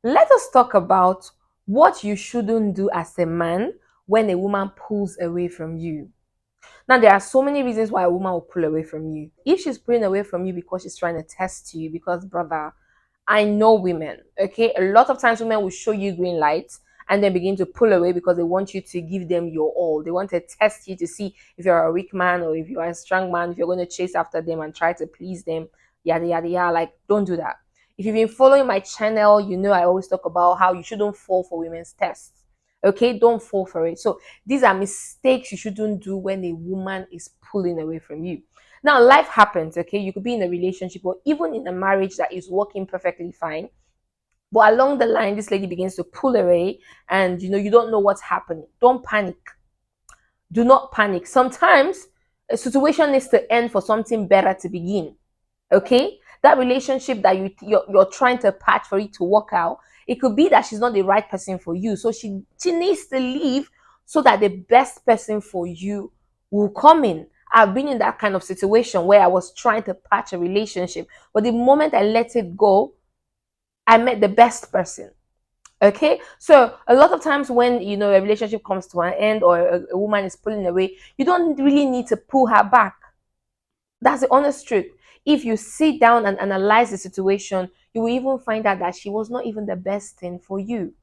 Let us talk about what you shouldn't do as a man when a woman pulls away from you. Now, there are so many reasons why a woman will pull away from you. If she's pulling away from you because she's trying to test you, because, brother, I know women, okay? A lot of times women will show you green lights and then begin to pull away because they want you to give them your all. They want to test you to see if you're a weak man or if you're a strong man, if you're going to chase after them and try to please them, yada, yada, yada. Like, don't do that. If you've been following my channel, you know I always talk about how you shouldn't fall for women's tests. Okay, don't fall for it. So these are mistakes you shouldn't do when a woman is pulling away from you. Now, life happens, okay? You could be in a relationship or even in a marriage that is working perfectly fine. But along the line, this lady begins to pull away and you don't know what's happening. Don't panic. Do not panic. Sometimes a situation needs to end for something better to begin. Okay? That relationship that you're trying to patch for it to work out, it could be that she's not the right person for you. So she needs to leave so that the best person for you will come in. I've been in that kind of situation where I was trying to patch a relationship, but the moment I let it go, I met the best person. Okay, so a lot of times when a relationship comes to an end or a woman is pulling away, you don't really need to pull her back. That's the honest truth. If you sit down and analyze the situation, you will even find out that she was not even the best thing for you.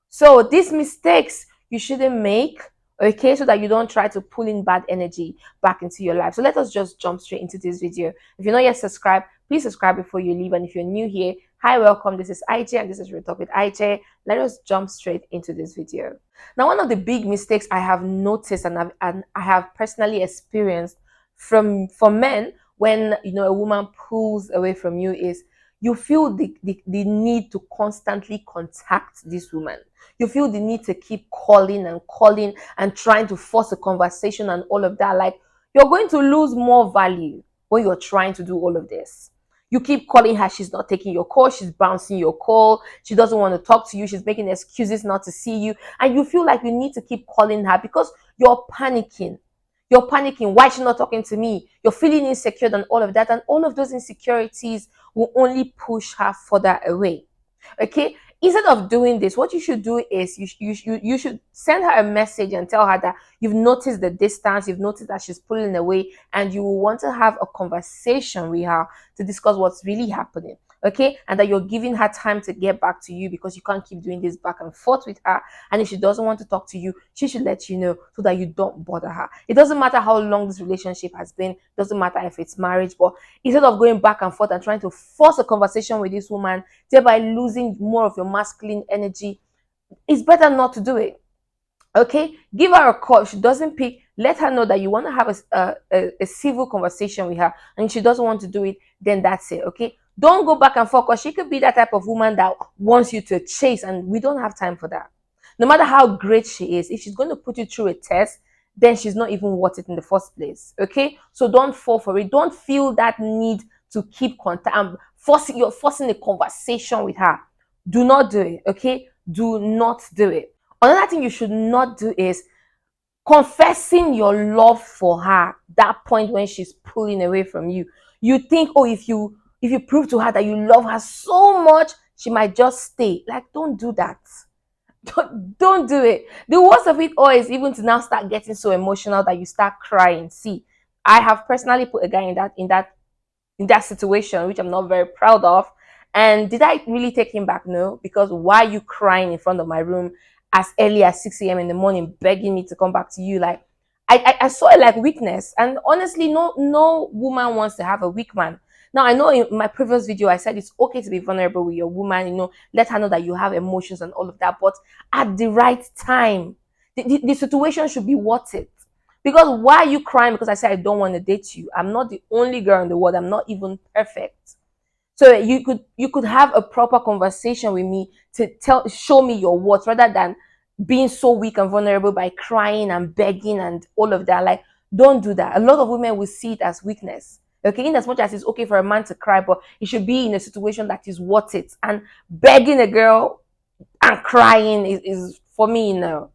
So these mistakes you shouldn't make, okay, so that you don't try to pull in bad energy back into your life. So let us just jump straight into this video. If you're not yet subscribed, please subscribe before you leave. And if you're new here, hi, welcome. This is IJ and this is Real Talk with IJ. Let us jump straight into this video. Now, one of the big mistakes I have noticed and I have personally experienced for men when a woman pulls away from you is you feel the need to constantly contact this woman. You feel the need to keep calling and trying to force a conversation and all of that. Like, you're going to lose more value when you're trying to do all of this. You keep calling her, she's not taking your call, she's bouncing your call, she doesn't want to talk to you, she's making excuses not to see you, and you feel like you need to keep calling her because you're panicking. You're panicking. Why is she not talking to me? You're feeling insecure and all of that. And all of those insecurities will only push her further away. Okay, instead of doing this, what you should do is you should send her a message and tell her that you've noticed the distance, you've noticed that she's pulling away, and you will want to have a conversation with her to discuss what's really happening. Okay, and that you're giving her time to get back to you because you can't keep doing this back and forth with her. And if she doesn't want to talk to you, she should let you know so that you don't bother her. It doesn't matter how long this relationship has been, it doesn't matter if it's marriage, but instead of going back and forth and trying to force a conversation with this woman, thereby losing more of your masculine energy, it's better not to do it. Okay, give her a call. If she doesn't pick, let her know that you want to have a civil conversation with her, and if she doesn't want to do it, then that's it. Okay, don't go back and forth because she could be that type of woman that wants you to chase, and we don't have time for that. No matter how great she is, if she's going to put you through a test, then she's not even worth it in the first place. Okay, so don't fall for it. Don't feel that need to keep contact. You're forcing a conversation with her. Do not do it. Okay, do not do it. Another thing you should not do is confessing your love for her. That point when she's pulling away from you, you think, oh, if you prove to her that you love her so much, she might just stay. Like, don't do that. Don't do it. The worst of it all is even to now start getting so emotional that you start crying. See, I have personally put a guy in that situation, which I'm not very proud of. And did I really take him back? No, because why are you crying in front of my room as early as 6 a.m. in the morning, begging me to come back to you? Like, I saw it like weakness. And honestly, no woman wants to have a weak man. Now, I know in my previous video, I said it's okay to be vulnerable with your woman, let her know that you have emotions and all of that, but at the right time. The situation should be worth it. Because why are you crying? Because I said I don't want to date you. I'm not the only girl in the world. I'm not even perfect. So you could have a proper conversation with me to show me your worth rather than being so weak and vulnerable by crying and begging and all of that. Like, don't do that. A lot of women will see it as weakness. Okay, in as much as it's okay for a man to cry, but it should be in a situation that is worth it. And begging a girl and crying is for me, no.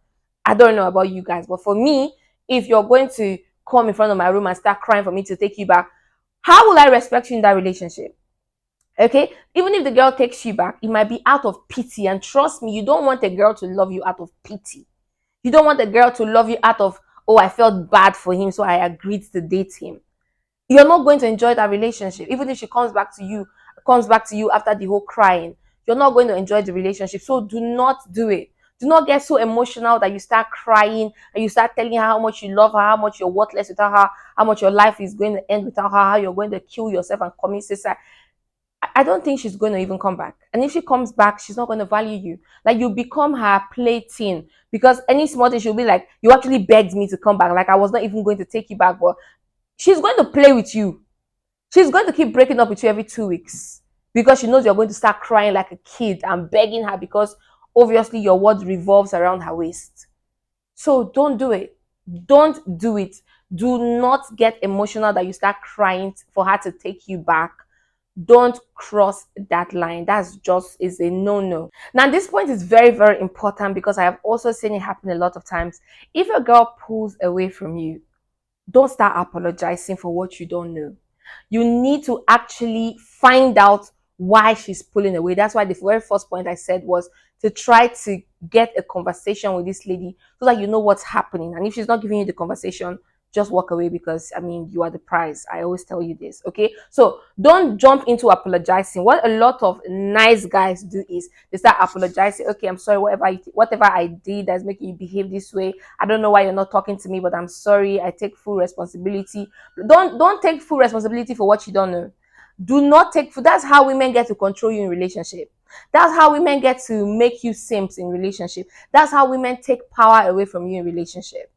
I don't know about you guys, but for me, if you're going to come in front of my room and start crying for me to take you back, how will I respect you in that relationship? Okay, even if the girl takes you back, it might be out of pity. And trust me, you don't want a girl to love you out of pity. You don't want a girl to love you out of, oh, I felt bad for him, so I agreed to date him. You're not going to enjoy that relationship. Even if she comes back to you after the whole crying, you're not going to enjoy the relationship. So do not do it. Do not get so emotional that you start crying and you start telling her how much you love her, how much you're worthless without her, how much your life is going to end without her, how you're going to kill yourself and commit suicide. I don't think she's going to even come back. And if she comes back, she's not going to value you. Like, you become her plaything, because any small thing she'll be like, you actually begged me to come back. Like, I was not even going to take you back, but she's going to play with you. She's going to keep breaking up with you every 2 weeks because she knows you're going to start crying like a kid and begging her, because obviously your world revolves around her waist. So don't do it. Don't do it. Do not get emotional that you start crying for her to take you back. Don't cross that line. That's just is a no-no. Now, this point is very, very important because I have also seen it happen a lot of times. If a girl pulls away from you, don't start apologizing for what you don't know. You need to actually find out why she's pulling away. That's why the very first point I said was to try to get a conversation with this lady so that you know what's happening. And if she's not giving you the conversation, just walk away, because I mean, you are the prize. I always tell you this. Okay, so don't jump into apologizing. What a lot of nice guys do is they start apologizing. Okay, I'm sorry, whatever I did that's making you behave this way. I don't know why you're not talking to me, but I'm sorry. I take full responsibility. Don't take full responsibility for what you don't know. Do not take full. That's how women get to control you in relationship. That's how women get to make you simps in relationship. That's how women take power away from you in relationship.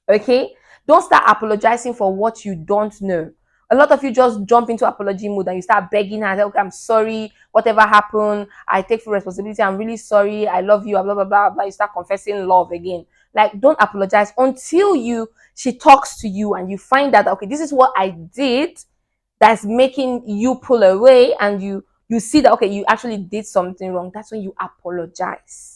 Okay, don't start apologizing for what you don't know. A lot of you just jump into apology mode and you start begging her, okay, I'm sorry, whatever happened, I take full responsibility, I'm really sorry, I love you, blah blah blah blah. You start confessing love again. Like, don't apologize until she talks to you and you find that, okay, this is what I did that's making you pull away, and you see that, okay, you actually did something wrong. That's when you apologize.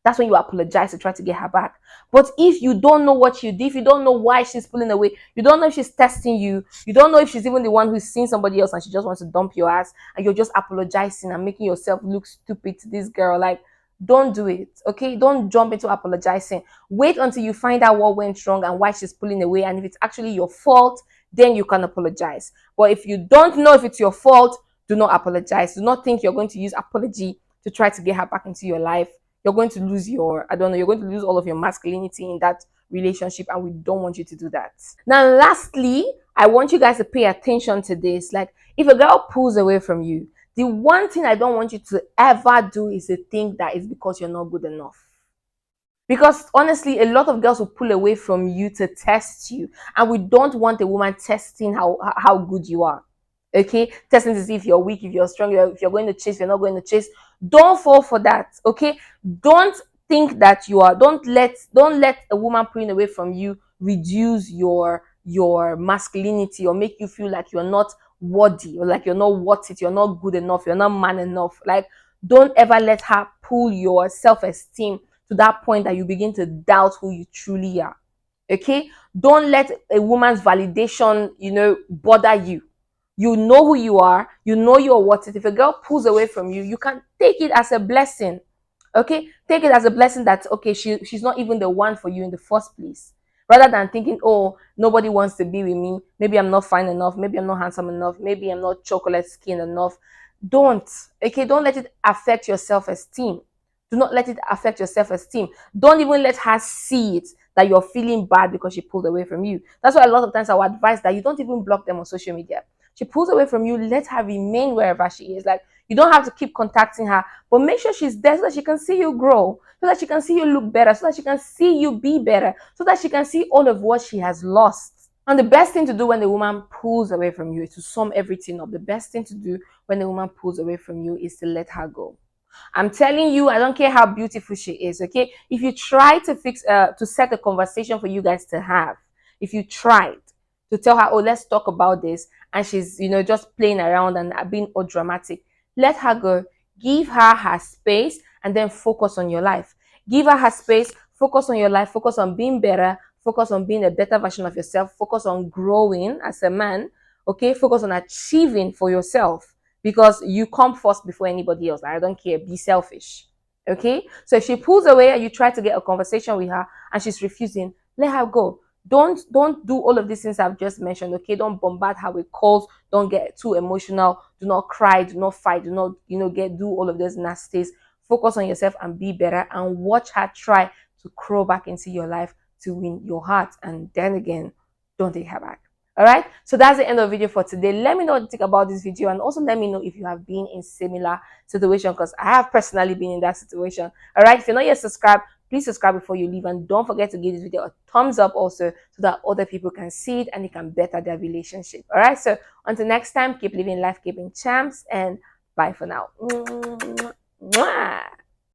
That's when you apologize to try to get her back. But if you don't know what you did, if you don't know why she's pulling away, you don't know if she's testing you, you don't know if she's even the one who's seen somebody else and she just wants to dump your ass, and you're just apologizing and making yourself look stupid to this girl, like, don't do it. Okay, don't jump into apologizing. Wait until you find out what went wrong and why she's pulling away, and if it's actually your fault, then you can apologize. But if you don't know if it's your fault, do not apologize. Do not think you're going to use apology to try to get her back into your life. You're going to lose you're going to lose all of your masculinity in that relationship, and we don't want you to do that. Now, lastly, I want you guys to pay attention to this. Like, if a girl pulls away from you, the one thing I don't want you to ever do is to think that it's because you're not good enough. Because honestly, a lot of girls will pull away from you to test you, and we don't want a woman testing how good you are. Okay, testing to see if you're weak, if you're strong, if you're going to chase, if you're not going to chase. Don't fall for that. Okay, don't think that you are. Don't let a woman pulling away from you reduce your masculinity or make you feel like you're not worthy, or like you're not worth it, you're not good enough, you're not man enough. Like, don't ever let her pull your self-esteem to that point that you begin to doubt who you truly are. Okay, don't let a woman's validation bother you. You know who you are, you know you're worth it. If a girl pulls away from you, you can take it as a blessing. Okay, take it as a blessing that, okay, she's not even the one for you in the first place, rather than thinking, oh, nobody wants to be with me, maybe I'm not fine enough, maybe I'm not handsome enough, maybe I'm not chocolate skin enough. Don't. Okay, don't let it affect your self-esteem. Do not let it affect your self-esteem. Don't even let her see it that you're feeling bad because she pulled away from you. That's why a lot of times I would advise that you don't even block them on social media. She pulls away from you, let her remain wherever she is. Like, you don't have to keep contacting her, but make sure she's there so that she can see you grow, so that she can see you look better, so that she can see you be better, so that she can see all of what she has lost. And the best thing to do when the woman pulls away from you is to sum everything up. The best thing to do when the woman pulls away from you is to let her go. I'm telling you, I don't care how beautiful she is, okay? If you try to set a conversation for you guys to have, if you tried to tell her, oh, let's talk about this, and she's, just playing around and being all dramatic, let her go. Give her her space and then focus on your life. Give her her space, focus on your life, focus on being better, focus on being a better version of yourself, focus on growing as a man, okay? Focus on achieving for yourself. because you come first before anybody else. I don't care. Be selfish. Okay? So if she pulls away and you try to get a conversation with her and she's refusing, let her go. Don't do all of these things I've just mentioned. Okay? Don't bombard her with calls. Don't get too emotional. Do not cry. Do not fight. Do not, do all of those nasties. Focus on yourself and be better, and watch her try to crawl back into your life to win your heart. And then again, don't take her back. All right, so that's the end of the video for today. Let me know what you think about this video, and also let me know if you have been in similar situation, because I have personally been in that situation. All right, if you're not yet subscribed, please subscribe before you leave, and don't forget to give this video a thumbs up also, so that other people can see it and it can better their relationship. All right, so until next time, keep living life, keeping champs, and bye for now. Mwah.